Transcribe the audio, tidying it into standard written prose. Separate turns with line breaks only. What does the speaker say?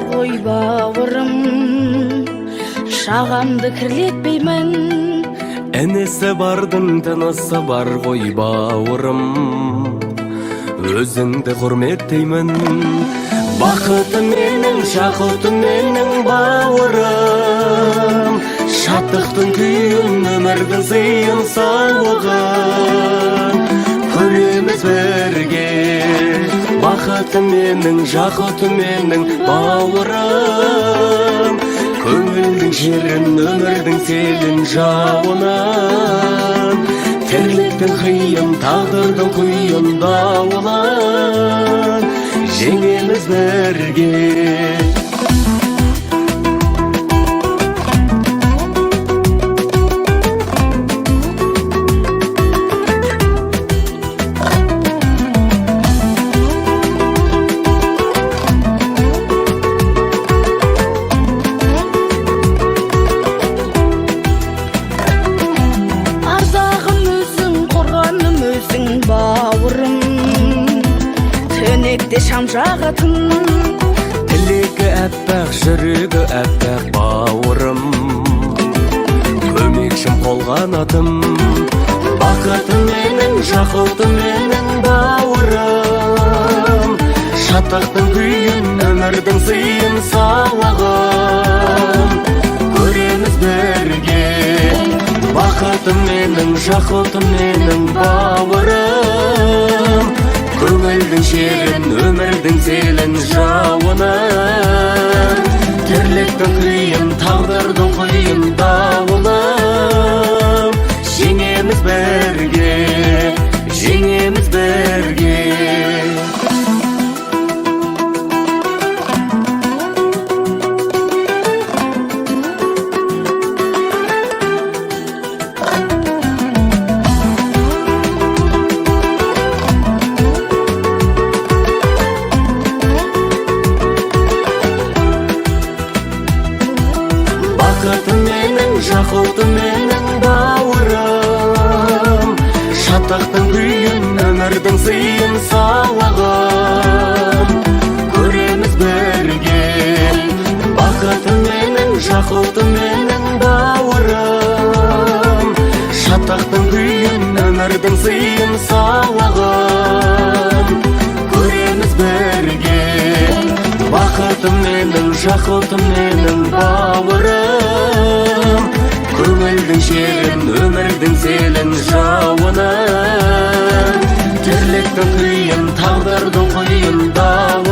бар ғой бауырым, шағамды кірлетпеймін.
Энесі бардың тынысы бар ғой бауырым, өзіңді құрметтеймін. Бақытым менің, жақұтым менің бауырым, шаттықтың күйін, өмірдің сыйын, сауығын көреміз бірге. Бақытым менің, жақұтым менің бауырым, көңілдің жерін, өмірдің селін, жауынын, тірліктің қиын, тағдырдың құйын, дауылын жеңеміз бірге.
Төнекте шам жағатын,
тілегі әппақ, жүрегі әппақ бауырым, көмекшім қолғанатым. Бақытым менің, жақұтым менің бауырым, шаттықтың күйін, өмірдің сыйын, сауығын көреміз бірге. Бақытым менің, жақұтым менің бауырым, көңілдің шерін, өмірдің селін, жауынын, тірліктің күйін, тағдырдың құйын, дауылын жеңеміз бірге, жеңеміз бірге. Бақытым менің, жақұтым менің бауырым, шаттықтың күйін, өмірдің сыйын, сауығын көреміз бірге. Бақытым менің, жақұтым менің бауырым, шаттықтың күйін, өмірдің сыйын, сауығын көреміз бірге. Бақытым менің, жақұтым менің бауырым, көңілдің шерін, өмірдің селін, жауынын, тірліктің күйін, тағдырдың құйын, дауылын